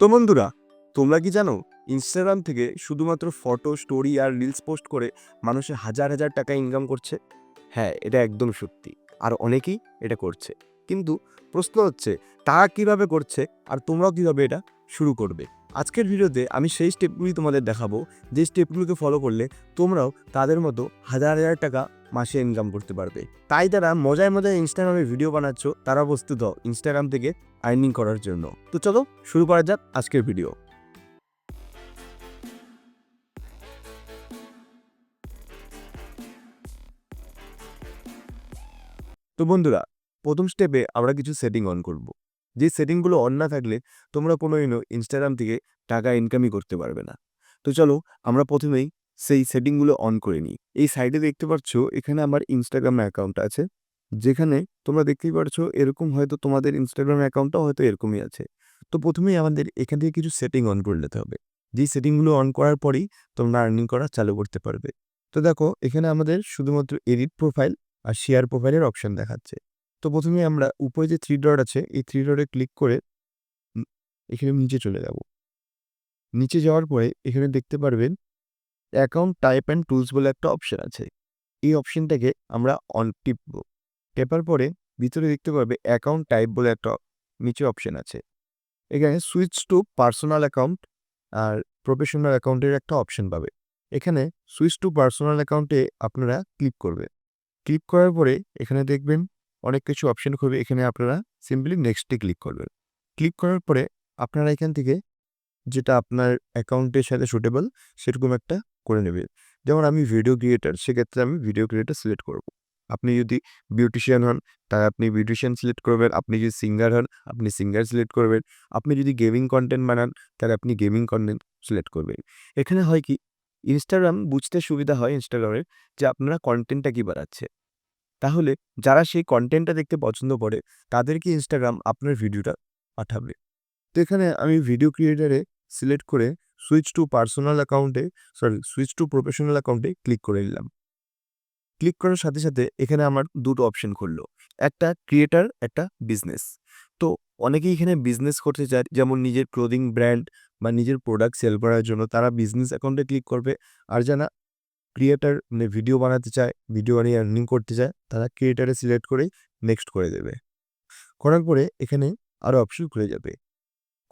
তো বন্ধুরা, তোমরা কি জানো ইনস্টাগ্রাম থেকে শুধুমাত্র ফটো, স্টোরি আর রিলস পোস্ট করে মানুষে হাজার হাজার টাকা ইনকাম করছে? হ্যাঁ, এটা একদম সত্যি। আর অনেকেই এটা করছে। কিন্তু প্রশ্ন হচ্ছে, তারা কিভাবে করছে আর তোমরাও কিভাবে এটা শুরু করবে? আজকের ভিডিওতে আমি সেই স্টেপগুলি তোমাদের দেখাবো, যে স্টেপগুলোকে ফলো করলে তোমরাও তাদের মতো হাজার হাজার টাকা মাসে ইনকাম করতে পারবে। তাই তারা মজায় মজায় ইনস্টাগ্রামে ভিডিও বানাচ্ছ, তারা বস্তুত ইনস্টাগ্রাম থেকে আর্নিং করার জন্য। তো চলো শুরু করা যাক আজকের ভিডিও। তো বন্ধুরা, প্রথম স্টেপে আমরা কিছু সেটিং অন করব। যে সেটিংগুলো অন না থাকলে তোমরা কোনোদিনও ইনস্টাগ্রাম থেকে টাকা ইনকামই করতে পারবে না। তো চলো আমরা প্রথমেই সেই সেটিংগুলো অন করে নিই। এই সাইডে দেখতে পাচ্ছ এখানে আমার ইনস্টাগ্রাম অ্যাকাউন্ট আছে, যেখানে তোমরা দেখতেই পাচ্ছ এরকম হয়তো তোমাদের ইনস্টাগ্রাম অ্যাকাউন্টটাও হয়তো এরকমই আছে। তো প্রথমেই আমাদের এখান থেকে কিছু সেটিং অন করে নিতে হবে। যেই সেটিংগুলো অন করার পরেই তোমরা আর্নিং করা চালু করতে পারবে। তো দেখো এখানে আমাদের শুধুমাত্র এডিট প্রোফাইল আর শেয়ার প্রোফাইলের অপশন দেখাচ্ছে। তো প্রথমে আমরা উপরে যে থ্রি ডট আছে এই থ্রি ডটে ক্লিক করে উম, এখানে নিচে চলে যাব। নিচে যাওয়ার পরে এখানে দেখতে পারবেন অ্যাকাউন্ট টাইপ অ্যান্ড টুলস বলে একটা অপশন আছে। এই অপশনটাকে আমরা অন টিপব। টেপার পরে ভিতরে দেখতে পারবে অ্যাকাউন্ট টাইপ বলে একটা নিচে অপশন আছে। এখানে switch to personal account R professional অ্যাকাউন্টের একটা অপশন পাবে। এখানে সুইচ টু পার্সোনাল অ্যাকাউন্টে আপনারা ক্লিক করবে। ক্লিক করার পরে এখানে দেখবেন অনেক কিছু অপশন খুলবে। এখানে আপনারা সিম্পলি নেক্সটে ক্লিক করবেন। ক্লিক করার পরে আপনারা এখান থেকে যেটা আপনার অ্যাকাউন্টের সাথে সুটেবল সেরকম একটা করে নেবেন। যেমন আমি ভিডিও ক্রিয়েটার, সেক্ষেত্রে আমি ভিডিও ক্রিয়েটার সিলেক্ট করব। আপনি যদি বিউটিশিয়ান হন তাহলে আপনি বিউটিশিয়ান সিলেক্ট করবেন। আপনি যদি সিঙ্গার হন আপনি সিঙ্গার সিলেক্ট করবেন। আপনি যদি গেমিং কন্টেন্ট বানান তাহলে আপনি গেমিং কন্টেন্ট সিলেক্ট করবেন। এখানে হয় কি, ইনস্টাগ্রাম বুঝতে সুবিধা হয় ইনস্টাগ্রামের, যে আপনারা কন্টেন্টটা কি বানাচ্ছে। তাহলে যারা সেই কন্টেন্টটা দেখতে পছন্দ করে তাদেরকে ইনস্টাগ্রাম আপনার ভিডিওটা পাঠাবে। তো এখানে আমি ভিডিও ক্রিয়েটারে সিলেক্ট করে সুইচ টু প্রফেশনাল অ্যাকাউন্টে ক্লিক করে নিলাম। ক্লিক করার সাথে সাথে এখানে আমার দুটো অপশন খুললো, একটা ক্রিয়েটার, একটা বিজনেস। তো অনেকেই এখানে বিজনেস করতে চায়, যেমন নিজের ক্লোদিং ব্র্যান্ড বা নিজের প্রোডাক্ট সেল করার জন্য তারা বিজনেস অ্যাকাউন্টে ক্লিক করবে। আর যারা ক্রিয়েটার মানে ভিডিও বানাতে চায়, ভিডিও বানিয়ে আর্নিং করতে চায়, তারা ক্রিয়েটারে সিলেক্ট করেই নেক্সট করে দেবে। করার পরে এখানে আরও অপশন খুলে যাবে।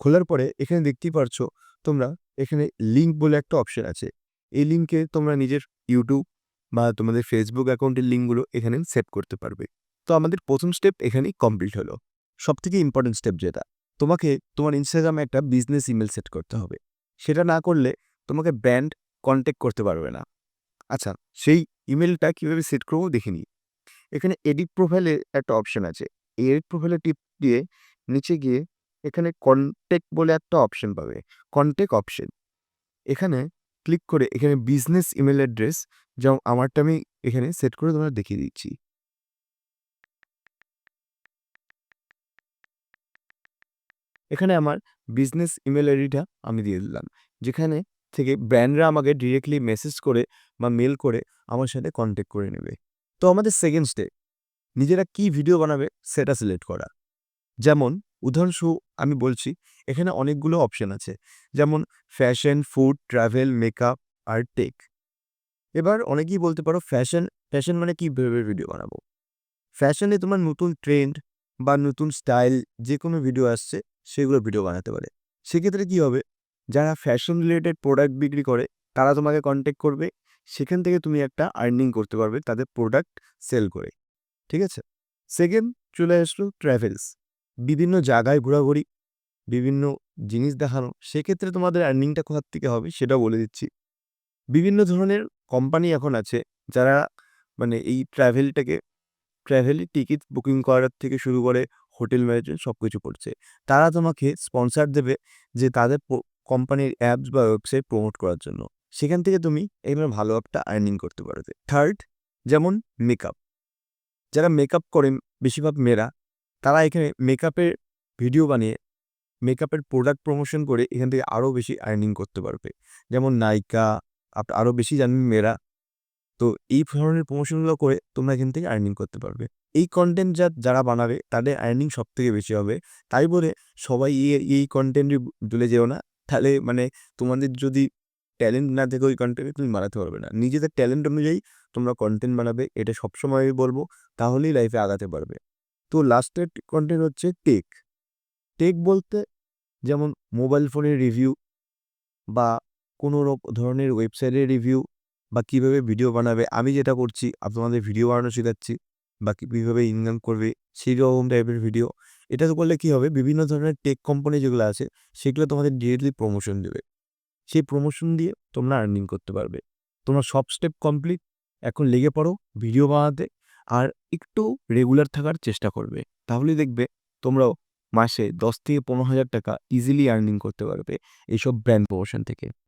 খোলার পরে এখানে দেখতেই পারছো তোমরা, এখানে লিঙ্ক বলে একটা অপশন আছে। এই লিঙ্কে তোমরা নিজের ইউটিউব বা তোমাদের ফেসবুক অ্যাকাউন্টের লিঙ্কগুলো এখানে সেভ করতে পারবে। তো আমাদের প্রথম স্টেপ এখানেই কমপ্লিট হলো। সবথেকে ইম্পর্টেন্ট স্টেপ যেটা, তোমাকে তোমার ইনস্টাগ্রামে একটা বিজনেস ইমেল সেট করতে হবে। সেটা না করলে তোমাকে ব্র্যান্ড কন্ট্যাক্ট করতে পারবে না। আচ্ছা, সেই ইমেলটা কিভাবে সেট করবো দেখে নিই। এখানে এডিট প্রোফাইলে একটা অপশন আছে। এই এডিট প্রোফাইলে টিপ দিয়ে নিচে গিয়ে এখানে কন্টেক্ট বলে একটা অপশন পাবে। Contact option. এখানে ক্লিক করে এখানে বিজনেস ইমেল অ্যাড্রেস, যেমন আমারটা আমি এখানে সেট করে তোমাদের দেখিয়ে দিচ্ছি। এখানে আমার বিজনেস ইমেল আইডিটা আমি দিয়ে দিলাম, যেখানে থেকে ব্র্যান্ডরা আমাকে ডিরেক্টলি মেসেজ করে বা মেল করে আমার সাথে কন্ট্যাক্ট করে নেবে। তো আমাদের সেকেন্ড স্টেপ, নিজেরা কি ভিডিও বানাবে সেটা সিলেক্ট করা। যেমন উদাহরণস্বরূপ আমি বলছি, এখানে অনেকগুলো অপশন আছে, যেমন ফ্যাশন, ফুড, ট্রাভেল, মেকআপ আর টেক। এবার অনেকেই বলতে পারো ফ্যাশন, ফ্যাশন মানে কি ভেবে ভিডিও বানাবো? ফ্যাশনে তোমার নতুন ট্রেন্ড বা নতুন স্টাইল যে কোনো ভিডিও আসছে, সেগুলো ভিডিও বানাতে পারে। সেক্ষেত্রে কি হবে, যারা ফ্যাশন রিলেটেড প্রোডাক্ট বিক্রি করে তারা তোমাকে কন্ট্যাক্ট করবে। সেখান থেকে তুমি একটা আর্নিং করতে পারবে তাদের প্রোডাক্ট সেল করে। ঠিক আছে? সেকেন্ড চলে আসলো ট্রাভেলস। বিভিন্ন জায়গায় ঘোরাঘুরি, বিভিন্ন জিনিস দেখানো। সেক্ষেত্রে তোমাদের আর্নিংটা কোথা থেকে হবে সেটাও বলে দিচ্ছি। বিভিন্ন ধরনের কোম্পানি এখন আছে যারা মানে এই ট্রাভেলের টিকিট বুকিং করার থেকে শুরু করে হোটেল ম্যানেজমেন্ট সবকিছু করছে। তারা তোমাকে স্পন্সর দেবে, যে তাদের কোম্পানির অ্যাপস বা ওয়েবসাইট প্রমোট করার জন্য। সেখান থেকে তুমি এবার ভালো একটা আর্নিং করতে পারবে। থার্ড, যেমন মেকআপ। যারা মেকআপ করেন বেশিরভাগ মেয়েরা, তারা এখানে মেকআপের ভিডিও বানিয়ে মেকআপের প্রোডাক্ট প্রমোশন করে এখান থেকে আরও বেশি আর্নিং করতে পারবে। যেমন নায়িকা, আরও বেশি জানেন মেয়েরা। তো এই ধরনের প্রমোশনগুলো করে তোমরা এখান থেকে আর্নিং করতে পারবে। এই কন্টেন্ট যারা বানাবে তাদের আর্নিং সব থেকে বেশি হবে। তাই বলে সবাই এই কন্টেন্টে চলে যেও না, তাহলে মানে তোমাদের যদি ট্যালেন্ট না থাকে ওই কন্টেন্টে তুমি বানাতে পারবে না। নিজেদের ট্যালেন্ট অনুযায়ী তোমরা কন্টেন্ট বানাবে, এটা সবসময় আমি বলবো, তাহলেই লাইফে আগাতে পারবে। তো লাস্টের কন্টেন্ট হচ্ছে টেক। টেক বলতে যেমন মোবাইল ফোনের রিভিউ বা কোনো ধরনের ওয়েবসাইটের রিভিউ বা কীভাবে ভিডিও বানাবে। আমি যেটা করছি তোমাদের ভিডিও বানানো শেখাচ্ছি, বা কীভাবে ইনকাম করবে সেই রকম টাইপের ভিডিও। এটা তো করলে কী হবে, বিভিন্ন ধরনের টেক কোম্পানি যেগুলো আছে সেগুলো তোমাদের ডিরেক্টলি প্রমোশন দেবে। সেই প্রমোশন দিয়ে তোমরা আর্নিং করতে পারবে। তোমরা সব স্টেপ কমপ্লিট, এখন লেগে পড়ো ভিডিও বানাতে, আর একটু রেগুলার থাকার চেষ্টা করবে। তাহলেই দেখবে তোমরাও মাসে 10 থেকে 15,000 টাকা ইজিলি আর্নিং করতে পারবে এইসব ব্র্যান্ড প্রমোশন থেকে।